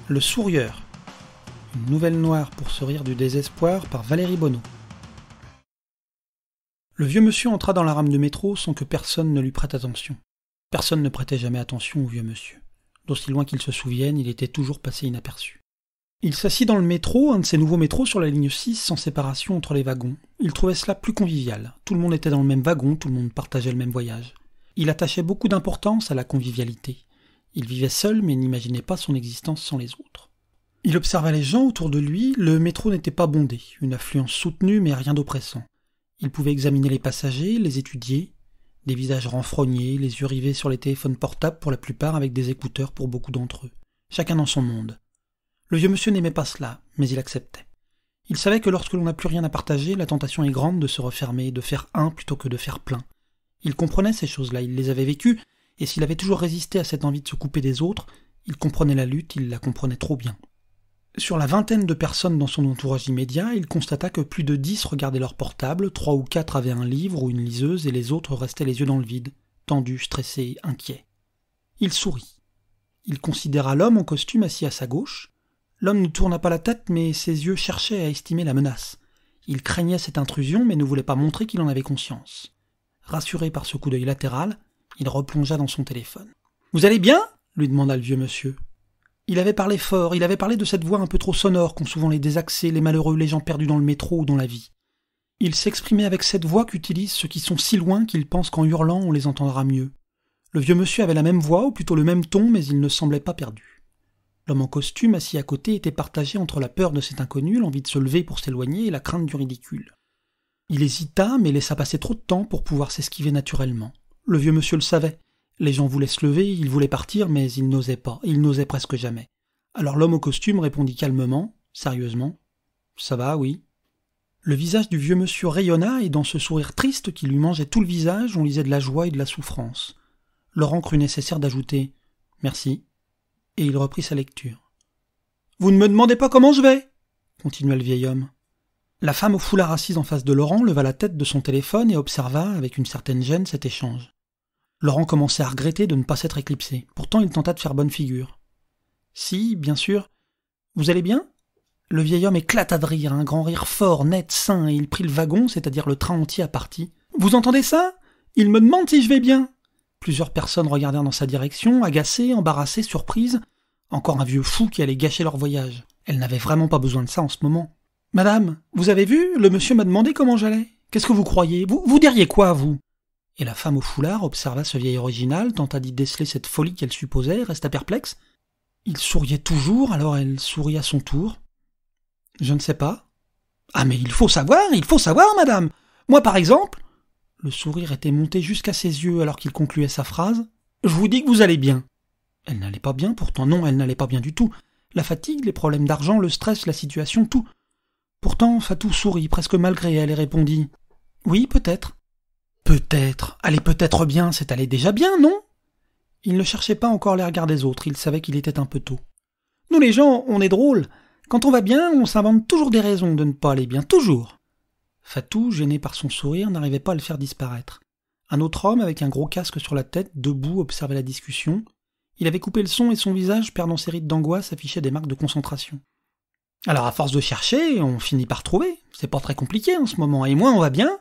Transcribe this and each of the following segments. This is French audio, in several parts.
Le sourieur. Une nouvelle noire pour se rire du désespoir par Valérie Bonneau. Le vieux monsieur entra dans la rame de métro sans que personne ne lui prête attention. Personne ne prêtait jamais attention au vieux monsieur. D'aussi loin qu'il se souvienne, il était toujours passé inaperçu. Il s'assit dans le métro, un de ces nouveaux métros sur la ligne 6, sans séparation entre les wagons. Il trouvait cela plus convivial. Tout le monde était dans le même wagon, tout le monde partageait le même voyage. Il attachait beaucoup d'importance à la convivialité. Il vivait seul, mais n'imaginait pas son existence sans les autres. Il observait les gens autour de lui, le métro n'était pas bondé, une affluence soutenue mais rien d'oppressant. Il pouvait examiner les passagers, les étudier, des visages renfrognés, les yeux rivés sur les téléphones portables pour la plupart avec des écouteurs pour beaucoup d'entre eux. Chacun dans son monde. Le vieux monsieur n'aimait pas cela, mais il acceptait. Il savait que lorsque l'on n'a plus rien à partager, la tentation est grande de se refermer, de faire un plutôt que de faire plein. Il comprenait ces choses-là, il les avait vécues, et s'il avait toujours résisté à cette envie de se couper des autres, il comprenait la lutte, il la comprenait trop bien. Sur la vingtaine de personnes dans son entourage immédiat, il constata que plus de 10 regardaient leur portable, 3 ou 4 avaient un livre ou une liseuse, et les autres restaient les yeux dans le vide, tendus, stressés, inquiets. Il sourit. Il considéra l'homme en costume assis à sa gauche. L'homme ne tourna pas la tête, mais ses yeux cherchaient à estimer la menace. Il craignait cette intrusion, mais ne voulait pas montrer qu'il en avait conscience. Rassuré par ce coup d'œil latéral, il replongea dans son téléphone. « Vous allez bien ?» lui demanda le vieux monsieur. Il avait parlé fort, il avait parlé de cette voix un peu trop sonore qu'ont souvent les désaxés, les malheureux, les gens perdus dans le métro ou dans la vie. Il s'exprimait avec cette voix qu'utilisent ceux qui sont si loin qu'ils pensent qu'en hurlant on les entendra mieux. Le vieux monsieur avait la même voix, ou plutôt le même ton, mais il ne semblait pas perdu. L'homme en costume, assis à côté, était partagé entre la peur de cet inconnu, l'envie de se lever pour s'éloigner et la crainte du ridicule. Il hésita, mais laissa passer trop de temps pour pouvoir s'esquiver naturellement. Le vieux monsieur le savait. Les gens voulaient se lever, ils voulaient partir, mais ils n'osaient pas, ils n'osaient presque jamais. Alors l'homme au costume répondit calmement, sérieusement. « Ça va, oui. » Le visage du vieux monsieur rayonna, et dans ce sourire triste qui lui mangeait tout le visage, on lisait de la joie et de la souffrance. Laurent crut nécessaire d'ajouter « Merci », et il reprit sa lecture. « Vous ne me demandez pas comment je vais ?» continua le vieil homme. La femme au foulard assise en face de Laurent leva la tête de son téléphone et observa, avec une certaine gêne, cet échange. Laurent commençait à regretter de ne pas s'être éclipsé. Pourtant, il tenta de faire bonne figure. « Si, bien sûr. Vous allez bien ?» Le vieil homme éclata de rire, un grand rire fort, net, sain, et il prit le wagon, c'est-à-dire le train entier à partie. « Vous entendez ça ? Il me demande si je vais bien !» Plusieurs personnes regardèrent dans sa direction, agacées, embarrassées, surprises. Encore un vieux fou qui allait gâcher leur voyage. Elle n'avait vraiment pas besoin de ça en ce moment. « Madame, vous avez vu ? Le monsieur m'a demandé comment j'allais. Qu'est-ce que vous croyez ? Vous diriez quoi, vous ?» Et la femme au foulard observa ce vieil original, tenta d'y déceler cette folie qu'elle supposait, resta perplexe. Il souriait toujours, alors elle sourit à son tour. « Je ne sais pas. »« Ah mais il faut savoir, madame. Moi par exemple... » Le sourire était monté jusqu'à ses yeux alors qu'il concluait sa phrase. « Je vous dis que vous allez bien. » Elle n'allait pas bien, pourtant non, elle n'allait pas bien du tout. La fatigue, les problèmes d'argent, le stress, la situation, tout. Pourtant, Fatou sourit, presque malgré elle, et répondit « Oui, peut-être. »« Peut-être. Allez peut-être bien, c'est aller déjà bien, non ?» Il ne cherchait pas encore les regards des autres, il savait qu'il était un peu tôt. « Nous les gens, on est drôles. Quand on va bien, on s'invente toujours des raisons de ne pas aller bien, toujours. » Fatou, gêné par son sourire, n'arrivait pas à le faire disparaître. Un autre homme, avec un gros casque sur la tête, debout, observait la discussion. Il avait coupé le son et son visage, perdant ses rides d'angoisse, affichait des marques de concentration. Alors à force de chercher, on finit par trouver. C'est pas très compliqué en ce moment. Et moi, on va bien ?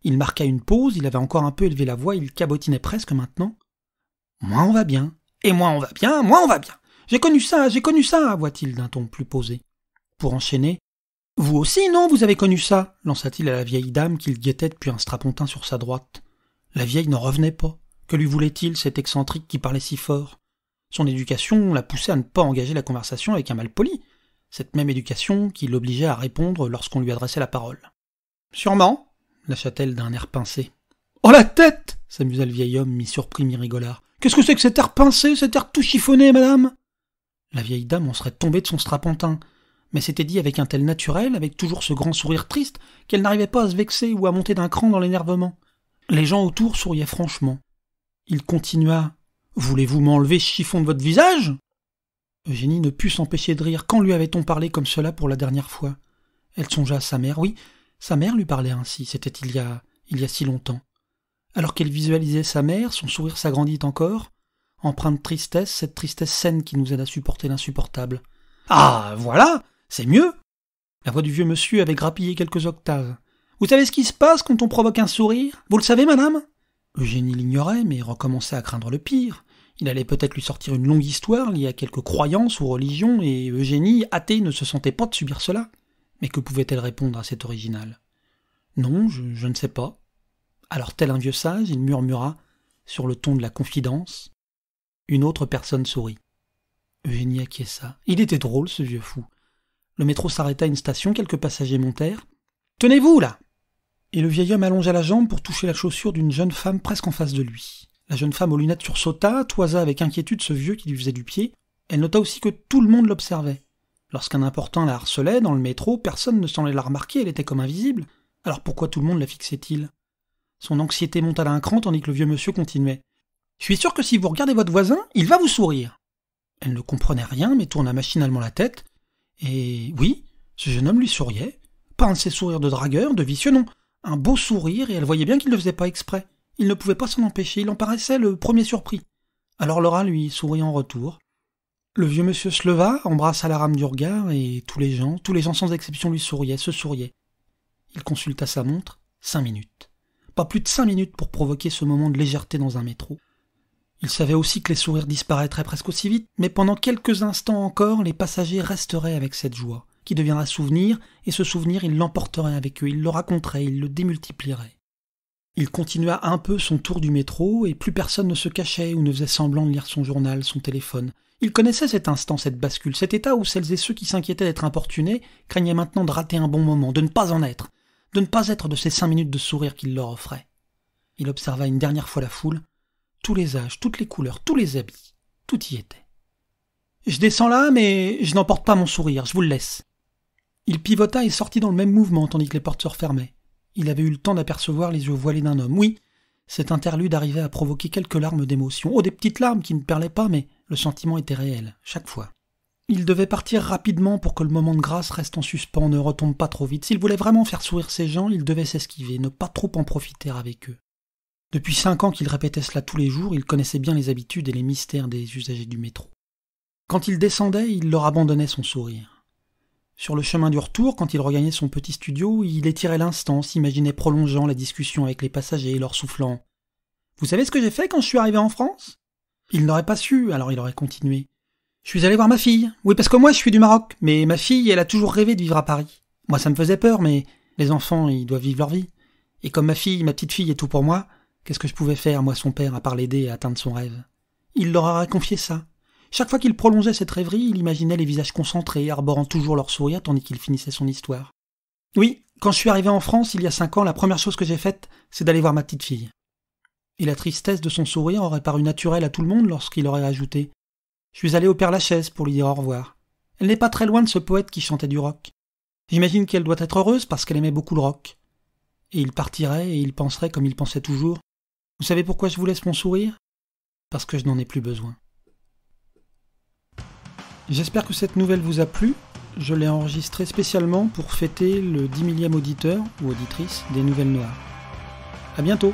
Il marqua une pause, il avait encore un peu élevé la voix, il cabotinait presque maintenant. Moi, on va bien. Et moi, on va bien, moi, on va bien. J'ai connu ça, avoua-t-il d'un ton plus posé. Pour enchaîner, « Vous aussi, non, vous avez connu ça ?» lança-t-il à la vieille dame qu'il guettait depuis un strapontin sur sa droite. La vieille n'en revenait pas. Que lui voulait-il, cet excentrique qui parlait si fort ? Son éducation la poussait à ne pas engager la conversation avec un malpoli. Cette même éducation qui l'obligeait à répondre lorsqu'on lui adressait la parole. « Sûrement » lâcha-t-elle d'un air pincé. « Oh la tête !» s'amusa le vieil homme, mi-surpris, mi-rigolard. « Qu'est-ce que c'est que cet air pincé, cet air tout chiffonné, madame ?» La vieille dame en serait tombée de son strapontin, mais c'était dit avec un tel naturel, avec toujours ce grand sourire triste, qu'elle n'arrivait pas à se vexer ou à monter d'un cran dans l'énervement. Les gens autour souriaient franchement. Il continua. « Voulez-vous m'enlever ce chiffon de votre visage ?» Eugénie ne put s'empêcher de rire. Quand lui avait-on parlé comme cela pour la dernière fois ? Elle songea à sa mère. Oui, sa mère lui parlait ainsi, c'était il y a si longtemps. Alors qu'elle visualisait sa mère, son sourire s'agrandit encore, empreint de tristesse, cette tristesse saine qui nous aide à supporter l'insupportable. Ah, voilà, c'est mieux. La voix du vieux monsieur avait grappillé quelques octaves. Vous savez ce qui se passe quand on provoque un sourire? Vous le savez, madame? Eugénie l'ignorait, mais recommençait à craindre le pire. Il allait peut-être lui sortir une longue histoire liée à quelques croyances ou religions, et Eugénie, athée, ne se sentait pas de subir cela. Mais que pouvait-elle répondre à cet original? Non, je ne sais pas. Alors, tel un vieux sage, il murmura, sur le ton de la confidence. Une autre personne sourit. Eugénie acquiesça. Il était drôle, ce vieux fou. Le métro s'arrêta à une station, quelques passagers montèrent. « Tenez-vous, là !» Et le vieil homme allongea la jambe pour toucher la chaussure d'une jeune femme presque en face de lui. La jeune femme aux lunettes sursauta, toisa avec inquiétude ce vieux qui lui faisait du pied. Elle nota aussi que tout le monde l'observait. Lorsqu'un important la harcelait, dans le métro, personne ne semblait la remarquer, elle était comme invisible. Alors pourquoi tout le monde la fixait-il? Son anxiété monta d'un cran tandis que le vieux monsieur continuait. « Je suis sûr que si vous regardez votre voisin, il va vous sourire. » Elle ne comprenait rien, mais tourna machinalement la tête. Et oui, ce jeune homme lui souriait. Pas un de ces sourires de dragueur, de vicieux, non. Un beau sourire, et elle voyait bien qu'il ne le faisait pas exprès. Il ne pouvait pas s'en empêcher, il en paraissait le premier surpris. Alors Laura lui sourit en retour. Le vieux monsieur se leva, embrassa la rame du regard, et tous les gens sans exception lui souriaient, se souriaient. Il consulta sa montre, 5 minutes. Pas plus de 5 minutes pour provoquer ce moment de légèreté dans un métro. Il savait aussi que les sourires disparaîtraient presque aussi vite, mais pendant quelques instants encore, les passagers resteraient avec cette joie, qui deviendra souvenir, et ce souvenir, il l'emporterait avec eux, il le raconterait, il le démultiplierait. Il continua un peu son tour du métro, et plus personne ne se cachait ou ne faisait semblant de lire son journal, son téléphone. Il connaissait cet instant, cette bascule, cet état où celles et ceux qui s'inquiétaient d'être importunés craignaient maintenant de rater un bon moment, de ne pas en être, de ne pas être de ces 5 minutes de sourire qu'il leur offrait. Il observa une dernière fois la foule, tous les âges, toutes les couleurs, tous les habits, tout y était. « Je descends là, mais je n'emporte pas mon sourire, je vous le laisse. » Il pivota et sortit dans le même mouvement tandis que les portes se refermaient. Il avait eu le temps d'apercevoir les yeux voilés d'un homme. Oui, cet interlude arrivait à provoquer quelques larmes d'émotion. Oh, des petites larmes qui ne perlaient pas, mais le sentiment était réel, chaque fois. Il devait partir rapidement pour que le moment de grâce reste en suspens, ne retombe pas trop vite. S'il voulait vraiment faire sourire ces gens, il devait s'esquiver, ne pas trop en profiter avec eux. Depuis 5 ans qu'il répétait cela tous les jours, il connaissait bien les habitudes et les mystères des usagers du métro. Quand il descendait, il leur abandonnait son sourire. Sur le chemin du retour, quand il regagnait son petit studio, il étirait l'instant, s'imaginait prolongeant la discussion avec les passagers, leur soufflant « Vous savez ce que j'ai fait quand je suis arrivé en France ?» Il n'aurait pas su, alors il aurait continué. « Je suis allé voir ma fille. Oui, parce que moi, je suis du Maroc, mais ma fille, elle a toujours rêvé de vivre à Paris. Moi, ça me faisait peur, mais les enfants, ils doivent vivre leur vie. Et comme ma petite fille est tout pour moi, qu'est-ce que je pouvais faire, moi, son père, à part l'aider à atteindre son rêve? Il leur aurait confié ça. Chaque fois qu'il prolongeait cette rêverie, il imaginait les visages concentrés, arborant toujours leur sourire tandis qu'il finissait son histoire. Oui, quand je suis arrivé en France, il y a 5 ans, la première chose que j'ai faite, c'est d'aller voir ma petite fille. Et la tristesse de son sourire aurait paru naturelle à tout le monde lorsqu'il aurait ajouté « Je suis allé au Père-Lachaise pour lui dire au revoir. Elle n'est pas très loin de ce poète qui chantait du rock. J'imagine qu'elle doit être heureuse parce qu'elle aimait beaucoup le rock. » Et il partirait et il penserait comme il pensait toujours « Vous savez pourquoi je vous laisse mon sourire? Parce que je n'en ai plus besoin. » J'espère que cette nouvelle vous a plu. Je l'ai enregistrée spécialement pour fêter le 10 000e auditeur ou auditrice des Nouvelles Noires. À bientôt!